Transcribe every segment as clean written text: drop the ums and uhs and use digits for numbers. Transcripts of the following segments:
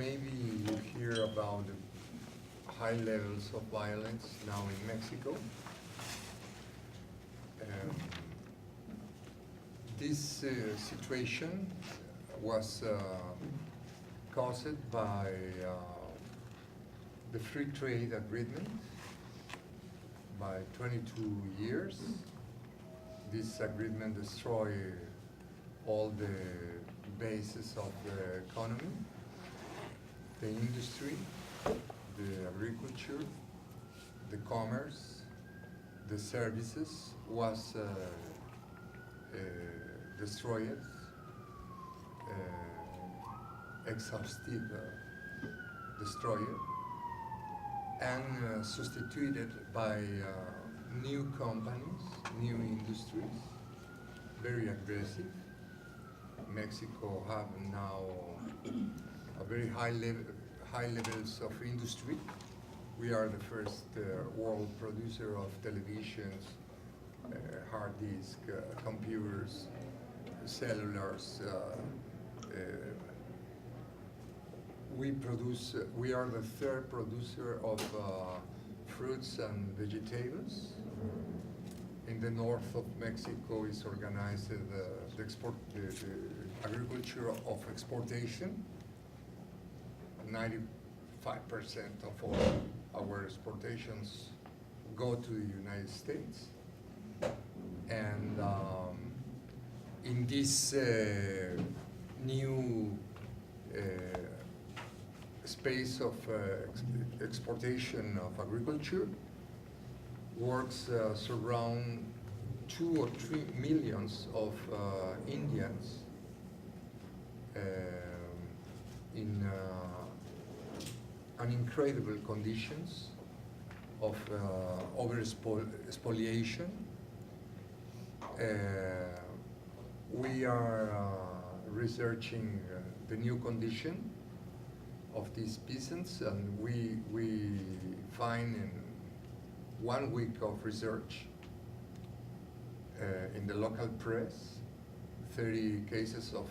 maybe you hear about high levels of violence now in Mexico. This situation was caused by the free trade agreement by 22 years. This agreement destroyed all the bases of the economy, the industry, the agriculture, the commerce, the services was destroyed, exhaustive destroyed, and substituted by new companies, new industries, very aggressive. Mexico have now a very high levels of industry. We are the first world producer of televisions, hard disk, computers, cellulars. We are the third producer of fruits and vegetables. In the north of Mexico is organized the agriculture of exportation. 95% of all our exportations go to the United States. And in this new space of exportation of agriculture, works surround 2 or 3 millions of Indians in incredible conditions of over-spoliation. We are researching the new condition of these peasants, and we find in 1 week of research in the local press 30 cases of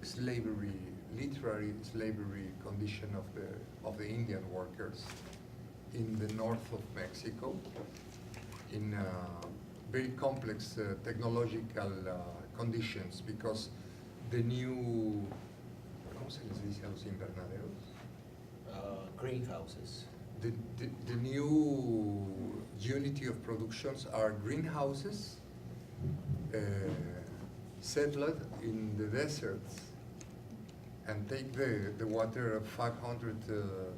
slavery, literary slavery condition of the Indian workers in the north of Mexico, in very complex technological conditions, because the new, ¿cómo se les dice a los invernaderos? Greenhouses. The new unity of productions are greenhouses settled in the deserts and take the water 500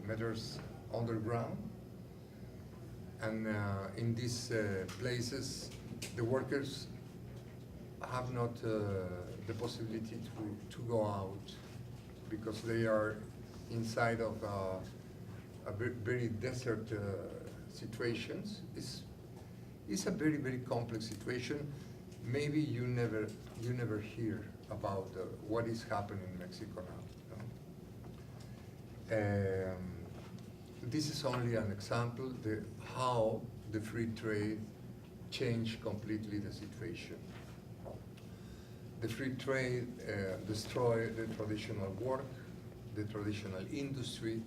meters underground. And in these places, the workers have not the possibility to go out, because they are inside of a very desert situations. It's a very, very complex situation. Maybe you never hear about what is happening in Mexico now. No? This is only an example how the free trade changed completely the situation. The free trade destroyed the traditional work, the traditional industry,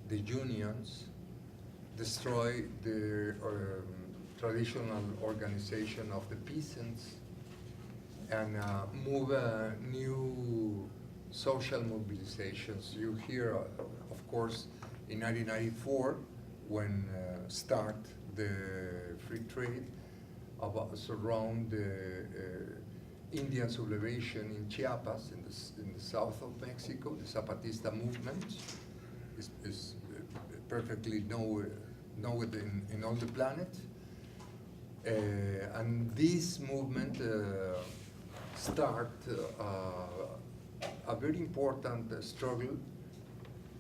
the unions, destroy the traditional organization of the peasants, and move new social mobilizations. You hear, of course, in 1994, when start the free trade, surround the Indian subleration in Chiapas, in the south of Mexico. The Zapatista movement is perfectly known in all the planet. And this movement start a very important struggle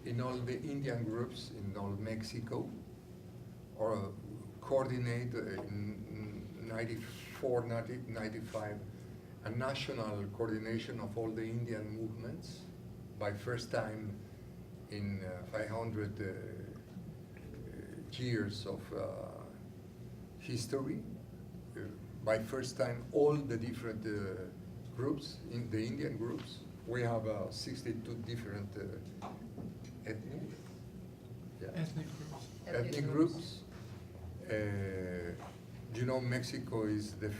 in all the Indian groups in all Mexico, or coordinate in 94, 95, a national coordination of all the Indian movements by first time in 500 years of history. By first time, all the different groups, in the Indian groups, We have 62 different ethnic, yeah. Ethnic groups. You know, Mexico is the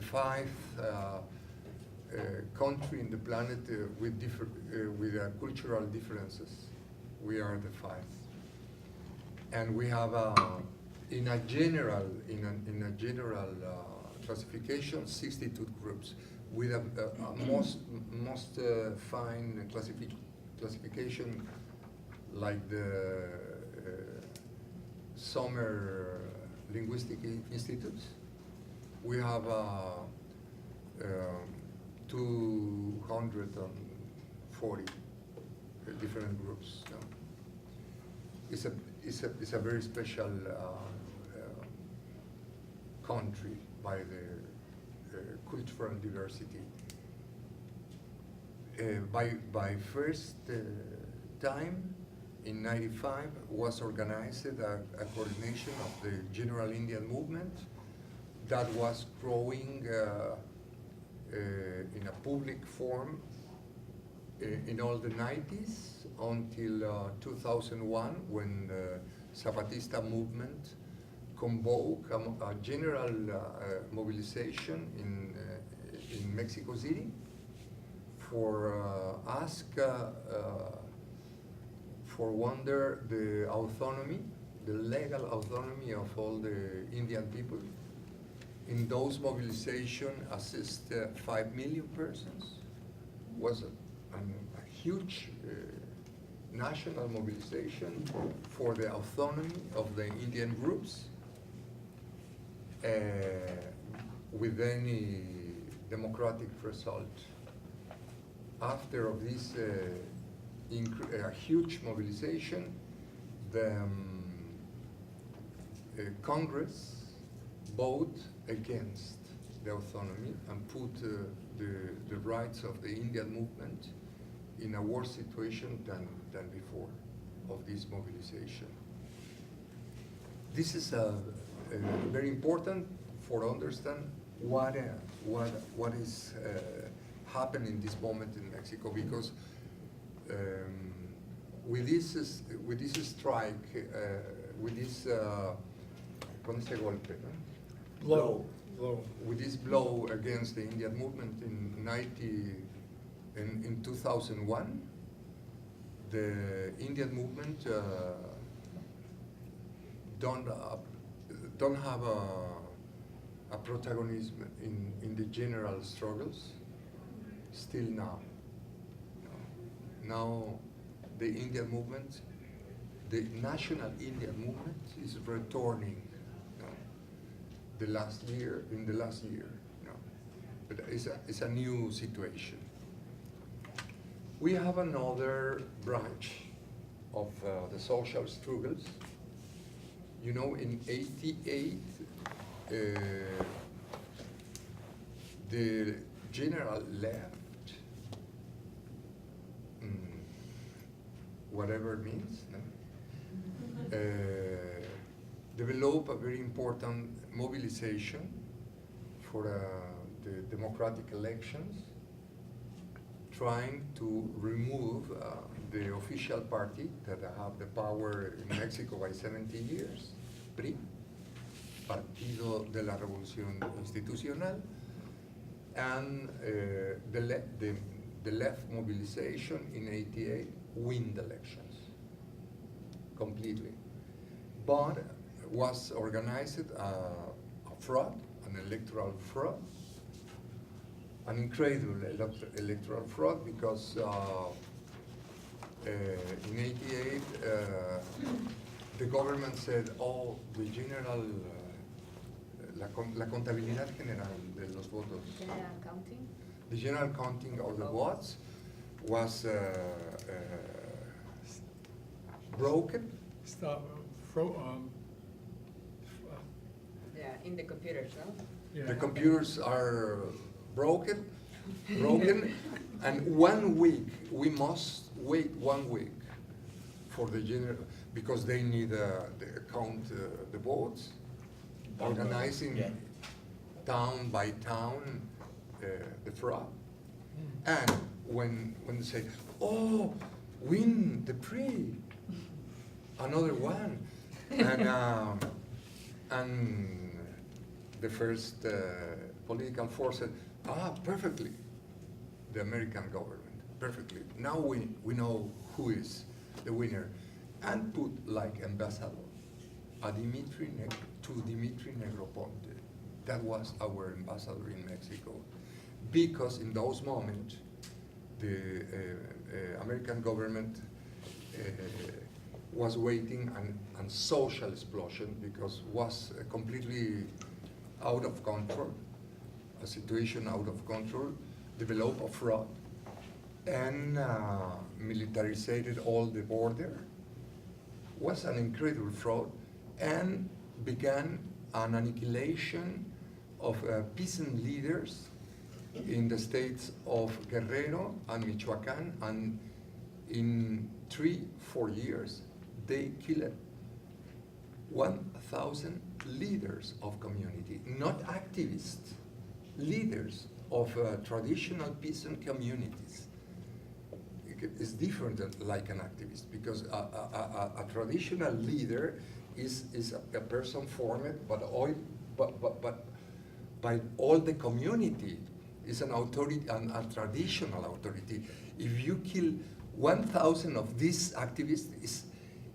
fifth country in the planet with cultural differences. We are the fifth, and we have in a general classification 62 groups with a most fine classification like the Summer Linguistic Institutes. We have 240 different groups now. It's a very special country by the cultural diversity. By first time in '95 was organized a coordination of the General Indian Movement that was growing in a public form in all the 90s until 2001 when the Zapatista movement convoked a general mobilization in Mexico City for ask for wonder the autonomy, the legal autonomy of all the Indian people. In those mobilization assist 5 million persons. Was a huge national mobilization for the autonomy of the Indian groups with any democratic result. After of this a huge mobilization, the Congress voted against the autonomy and put the rights of the Indian movement in a worse situation than before of this mobilization. This is very important for understand what is happening in this moment in Mexico, because with this strike, with this con este golpe, no? Blow. With this blow against the Indian movement in 2001, the Indian movement don't have a protagonism in the general struggles still now. Now the Indian movement, the national Indian movement is returning in the last year, but it's a new situation. We have another branch of the social struggles. You know, in '88, the general left, whatever it means, no? Develop a very important mobilization for the democratic elections, trying to remove the official party that have the power in Mexico by 70 years, PRI, Partido de la Revolución Institucional, and the left mobilization in '88 win the elections completely. But was organized a fraud, an electoral fraud, an incredible electoral fraud, because in '88 the government said, oh, the general, la contabilidad general de los votos. General counting? The general counting of the votes was broken. Yeah, in the computers, no? Yeah. The computers are broken, and 1 week, we must wait 1 week for the general, because they need to count the votes, organizing town by town the fraud. And when they say, oh, win the prix, another one. And the first political force said, perfectly, the American government, perfectly. Now we know who is the winner. And put like ambassador, Dimitri Negroponte. That was our ambassador in Mexico. Because in those moments, the American government was waiting on social explosion because was completely out of control, a situation out of control, developed a fraud, and militarized all the border. Was an incredible fraud, and began an annihilation of peasant leaders in the states of Guerrero and Michoacán, and in 3-4 years, they killed 1,000 leaders of community, not activists, leaders of traditional peasant communities. It's different than like an activist, because a traditional leader is a person formed by all the community. Is an authority, a traditional authority. If you kill 1,000 of these activists,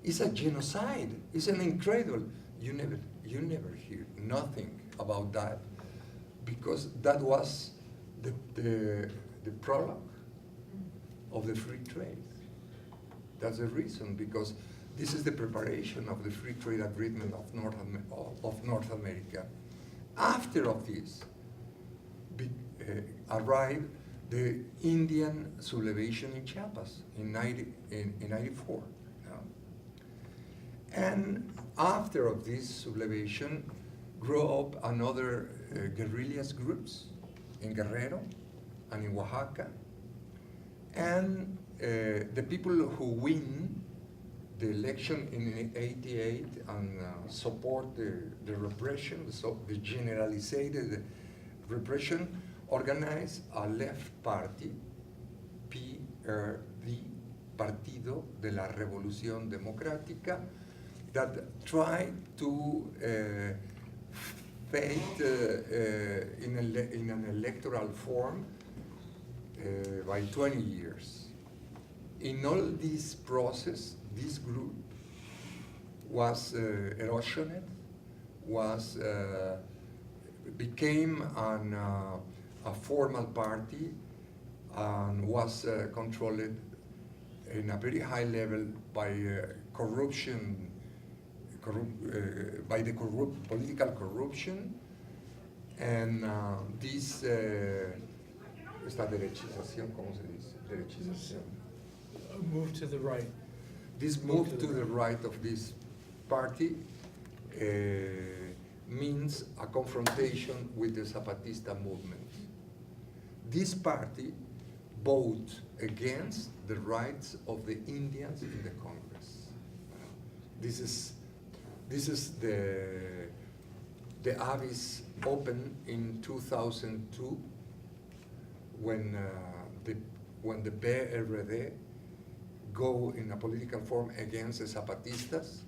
it's a genocide. It's an incredible. You never hear nothing about that, because that was the prologue of the free trade. That's the reason, because this is the preparation of the free trade agreement of North America. After of this, arrived the Indian sublevation in Chiapas in 94. And after of this sublevation, grew up another guerrillas groups in Guerrero and in Oaxaca. And the people who win the election in '88 and support the repression, so the generalized repression, organized a left party, PRD, Partido de la Revolución Democrática, that tried to fight in an electoral form by 20 years. In all this process, this group was erosioned, became a formal party, and was controlled in a very high level by corruption, by the political corruption, and esta derechización, ¿cómo se dice? Derechización. Move to the right. This move to the right of this party means a confrontation with the Zapatista movement. This party voted against the rights of the Indians in the Congress. This is the abyss opened in 2002 when the PRD go in a political form against the Zapatistas,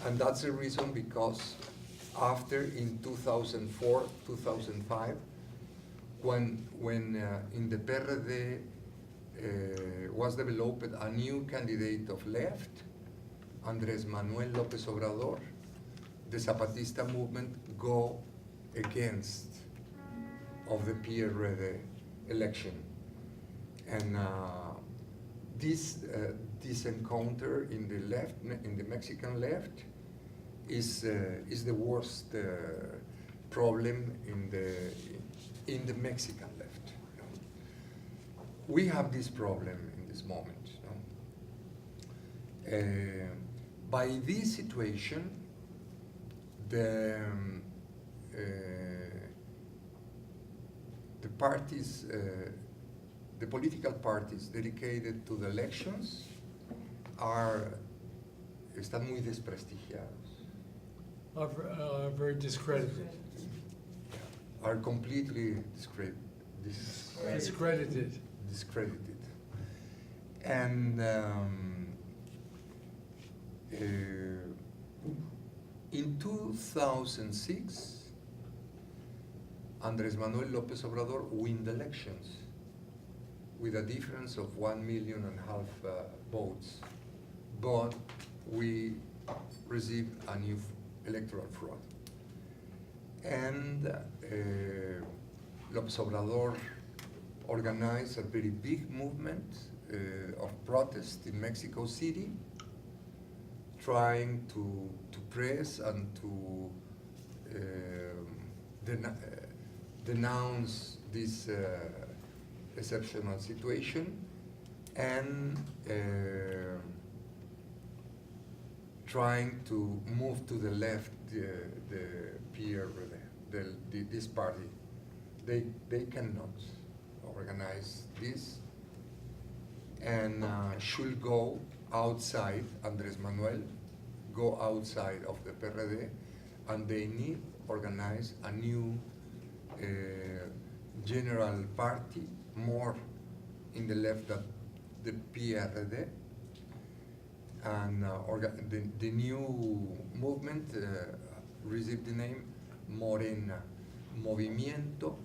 and that's the reason because after in 2004, 2005, when in the PRD was developed a new candidate of left, Andrés Manuel López Obrador, the Zapatista movement go against of the PRD election. And this encounter in the left, in the Mexican left, is the worst problem in the Mexican left. We have this problem in this moment. By this situation, the parties, the political parties dedicated to the elections están muy desprestigiados. Very discredited. Are completely discredited. discredited. And in 2006, Andrés Manuel López Obrador win the elections with a difference of 1.5 million votes. But we received a new electoral fraud. And López Obrador organized a very big movement of protest in Mexico City, trying to press and to denounce this exceptional situation, and trying to move to the left the PRD, this party. They cannot organize this, and should go outside, Andrés Manuel, go outside of the PRD, and they need organize a new general party, more in the left than the PRD, and the new movement received the name Morena, Movimiento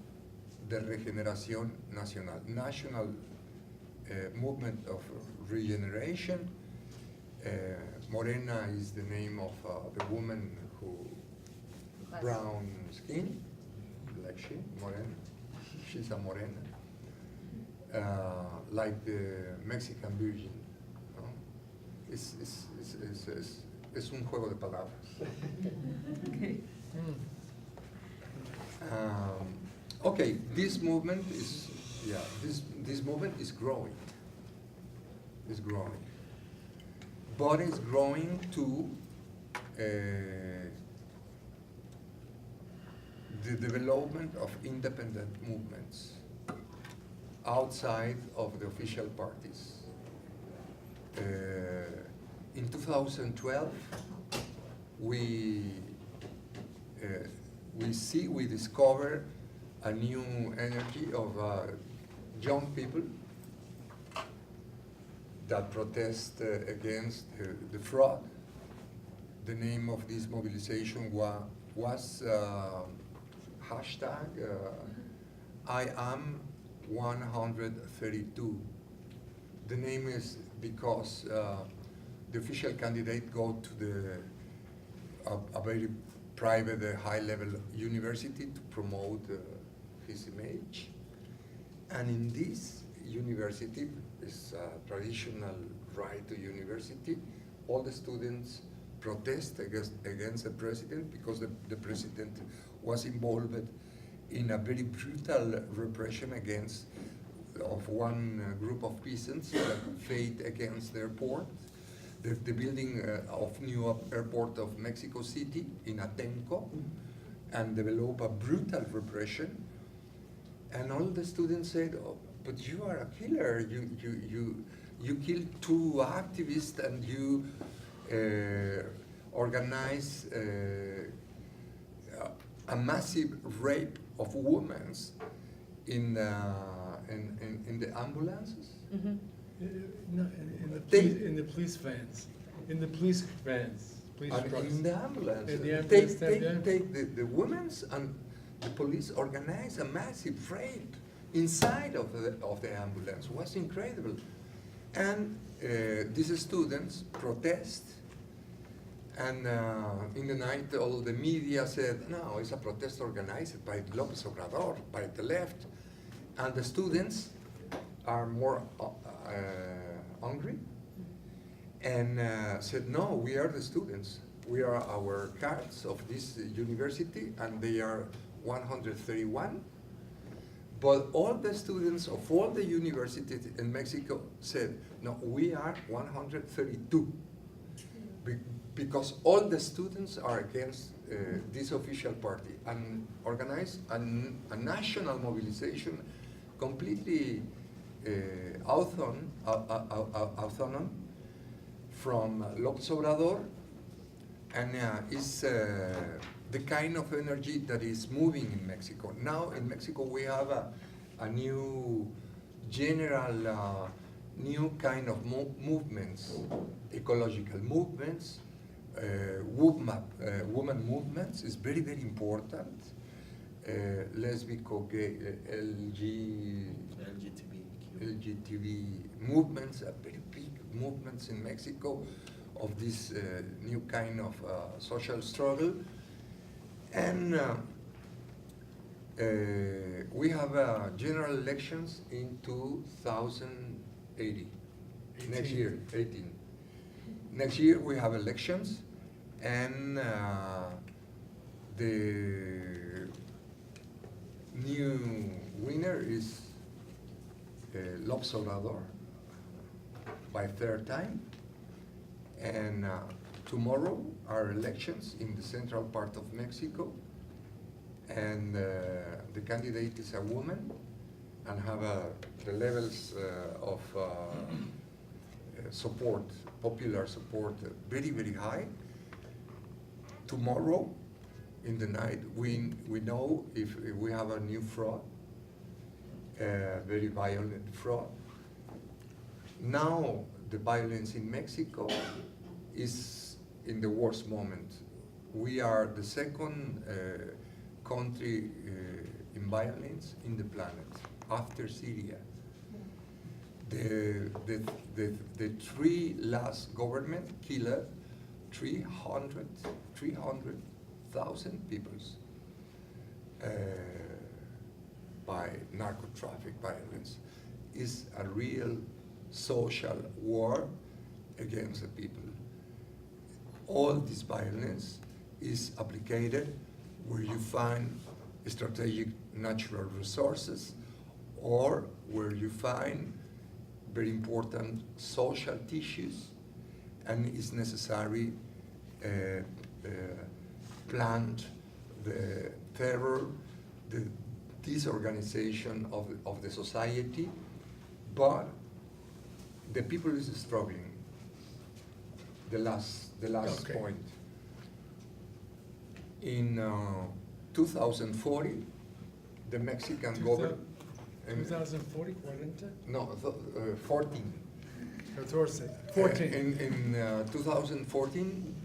de Regeneración Nacional, National Movement of Regeneration. Morena is the name of the woman who brown skin, like she, Morena. She's a Morena, like the Mexican Virgin. No? Es un juego de palabras. Okay. Okay, this movement is, yeah, this movement is growing. It's growing, but it's growing to the development of independent movements outside of the official parties. In 2012, we discover a new energy of young people that protest against the fraud. The name of this mobilization was hashtag I am 132. The name is because the official candidate go to a very private, high-level university to promote his image. And in this university, is a traditional right to university, all the students protest against the president because the president was involved in a very brutal repression of one group of peasants that fought against the airport, the building of new airport of Mexico City in Atenco, and develop a brutal repression. And all the students said, "Oh, but you are a killer. You killed two activists, and you organize a massive rape of women in the ambulances." No, in the police vans. In the police vans. Police And trucks. in the ambulance. In the Take ambulance, the women's, and the police organize a massive rape inside of the ambulance. It was incredible. And these students protest, and in the night all the media said, no, it's a protest organized by López Obrador, by the left. And the students are more hungry, and said, no, we are the students. We are our cards of this university, and they are 131. But all the students of all the universities in Mexico said, no, we are 132. Because all the students are against this official party, and organized a national mobilization completely autonomous from López Obrador, and is the kind of energy that is moving in Mexico. Now in Mexico we have a new general new kind of movements, ecological movements, woman movements is very, very important. Lesbico, gay, LGTB movements are very big movements in Mexico of this new kind of social struggle. And we have general elections in 2080, next year, 18. Next year we have elections, and the new winner is López Obrador by third time. And tomorrow are elections in the central part of Mexico, and the candidate is a woman, and have the levels of support, popular support, very, very high. Tomorrow in the night, we know if we have a new fraud, very violent fraud. Now the violence in Mexico is in the worst moment. We are the second country in violence in the planet after Syria. The three last government killed 300,000 people by narco-traffic violence. Is a real social war against the people. All this violence is applied where you find strategic natural resources, or where you find very important social tissues, and it's necessary plant the terror, the disorganization of the society, but the people is struggling. The last Okay. point. In 2040, the Mexican government. 2040, 40? No, 14. 14. 14. In 2014,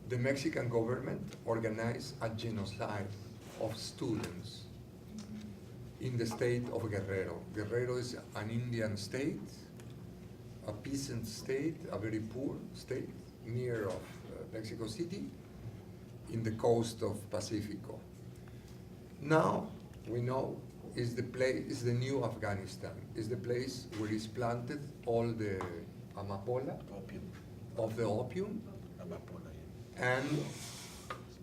the Mexican government organized a genocide of students in the state of Guerrero. Guerrero is an Indian state, a peasant state, a very poor state, near of Mexico City, in the coast of Pacifico. Now, we know is the new Afghanistan, is the place where is planted all the amapola, of the opium, and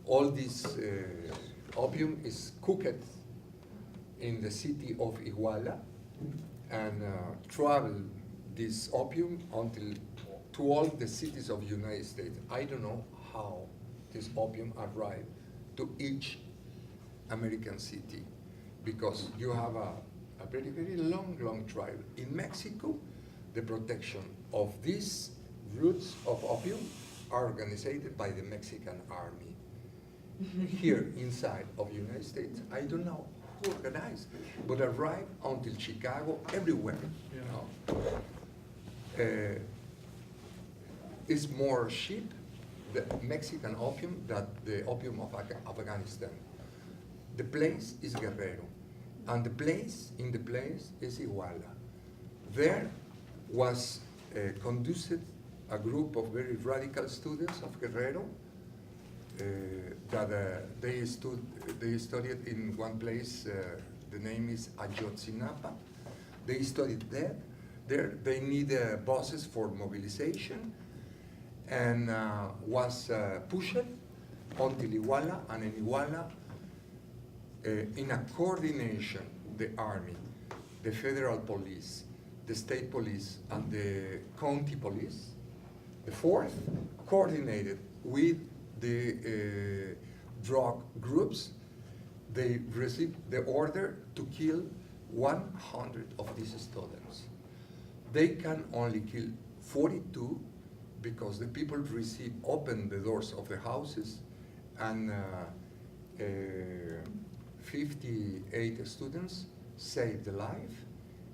all this opium is cooked in the city of Iguala, and travel this opium to all the cities of the United States. I don't know how this opium arrived to each American city, because you have a very, very long trail. In Mexico, the protection of these roots of opium are organized by the Mexican army. Here inside of the United States, I don't know who organized, but arrived until Chicago, everywhere. Yeah. It's more cheap, the Mexican opium, than the opium of Afghanistan. The place is Guerrero, and the place is Iguala. There was conducted a group of very radical students of Guerrero that they studied in one place. The name is Ayotzinapa. They studied there. There they need buses for mobilization, and was pushed until Iguala, and in Iguala, in a coordination, the army, the federal police, the state police, and the county police, the fourth, coordinated with the drug groups. They received the order to kill 100 of these students. They can only kill 42 because the people open the doors of the houses, and 58 students saved the life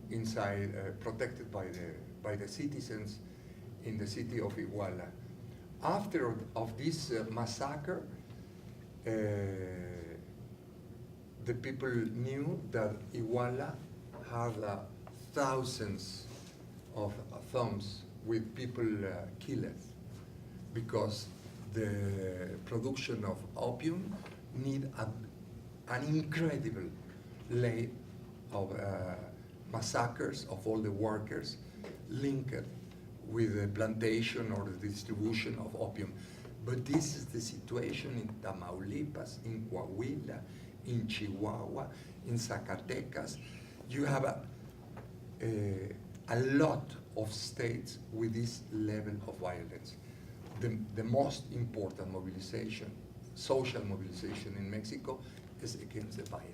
inside, protected by the citizens in the city of Iguala. After of this massacre, the people knew that Iguala had thousands of tombs with people killed, because the production of opium need an incredible rate of massacres of all the workers linked with the plantation or the distribution of opium. But this is the situation in Tamaulipas, in Coahuila, in Chihuahua, in Zacatecas. You have a lot of states with this level of violence. The most important mobilization, social mobilization in Mexico, is against the violence.